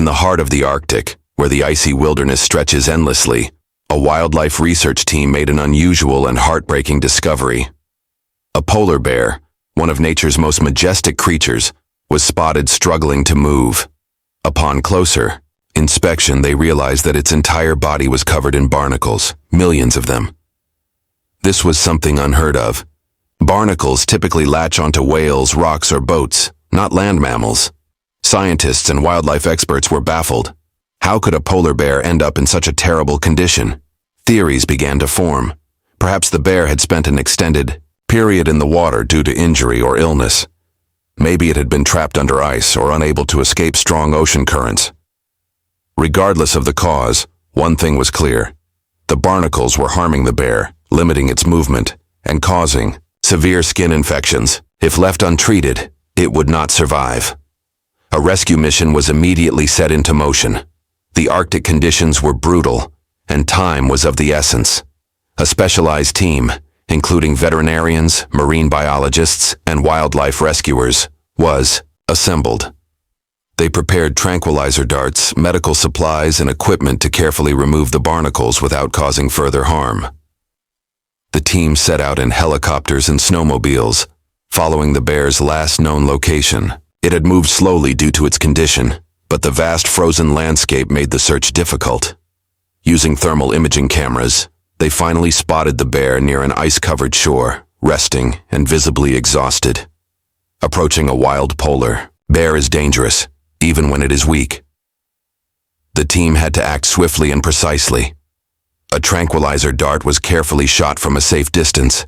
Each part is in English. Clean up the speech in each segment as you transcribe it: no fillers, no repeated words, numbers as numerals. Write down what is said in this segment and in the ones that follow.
the heart of the Arctic, where the icy wilderness stretches endlessly, a wildlife research team made an unusual and heartbreaking discovery. A polar bear, one of nature's most majestic creatures, was spotted struggling to move. Upon closer inspection, they realized that its entire body was covered in barnacles, millions of them. This was something unheard of. Barnacles typically latch onto whales, rocks, or boats, not land mammals. Scientists and wildlife experts were baffled. How could a polar bear end up in such a terrible condition? Theories began to form. Perhaps the bear had spent an extended period in the water due to injury or illness. Maybe it had been trapped under ice or unable to escape strong ocean currents. Regardless of the cause, one thing was clear. The barnacles were harming the bear, limiting its movement, and causing severe skin infections. If left untreated, it would not survive. A rescue mission was immediately set into motion. The Arctic conditions were brutal, and time was of the essence. A specialized team, including veterinarians, marine biologists, and wildlife rescuers, was assembled. They prepared tranquilizer darts, medical supplies, and equipment to carefully remove the barnacles without causing further harm. The team set out in helicopters and snowmobiles, following the bear's last known location. It had moved slowly due to its condition, but the vast frozen landscape made the search difficult. Using thermal imaging cameras, they finally spotted the bear near an ice-covered shore, resting and visibly exhausted. Approaching a wild polar bear is dangerous, even when it is weak. The team had to act swiftly and precisely. A tranquilizer dart was carefully shot from a safe distance.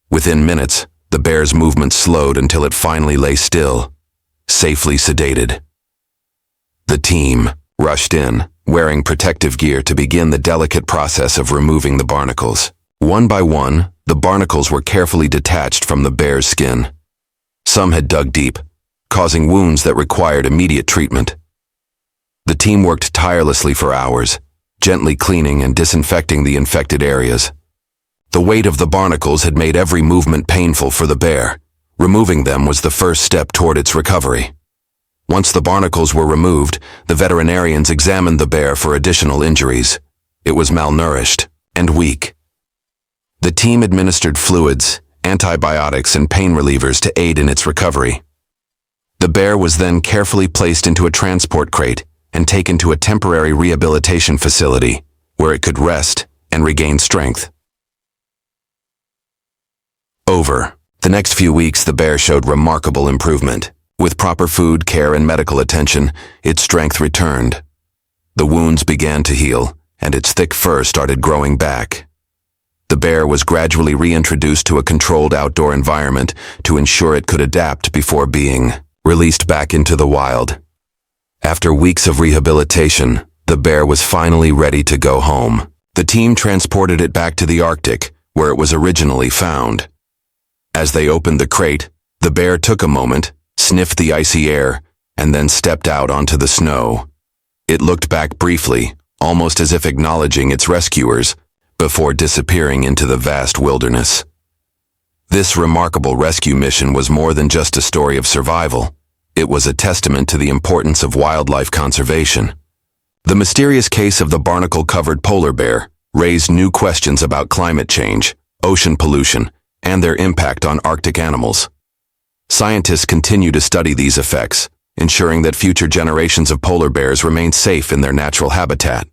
Within minutes, the bear's movement slowed until it finally lay still, safely sedated. The team rushed in, wearing protective gear to begin the delicate process of removing the barnacles. One by one, the barnacles were carefully detached from the bear's skin. Some had dug deep, causing wounds that required immediate treatment. The team worked tirelessly for hours, gently cleaning and disinfecting the infected areas. The weight of the barnacles had made every movement painful for the bear. Removing them was the first step toward its recovery. Once the barnacles were removed, the veterinarians examined the bear for additional injuries. It was malnourished and weak. The team administered fluids, antibiotics, and pain relievers to aid in its recovery. The bear was then carefully placed into a transport crate and taken to a temporary rehabilitation facility where it could rest and regain strength. Over the next few weeks, the bear showed remarkable improvement. With proper food, care, and medical attention, its strength returned. The wounds began to heal, and its thick fur started growing back. The bear was gradually reintroduced to a controlled outdoor environment to ensure it could adapt before being released back into the wild. After weeks of rehabilitation, the bear was finally ready to go home. The team transported it back to the Arctic, where it was originally found. As they opened the crate, the bear took a moment, sniffed the icy air, and then stepped out onto the snow. It looked back briefly, almost as if acknowledging its rescuers, before disappearing into the vast wilderness. This remarkable rescue mission was more than just a story of survival. It was a testament to the importance of wildlife conservation. The mysterious case of the barnacle-covered polar bear raised new questions about climate change, ocean pollution, and their impact on Arctic animals. Scientists continue to study these effects, ensuring that future generations of polar bears remain safe in their natural habitat.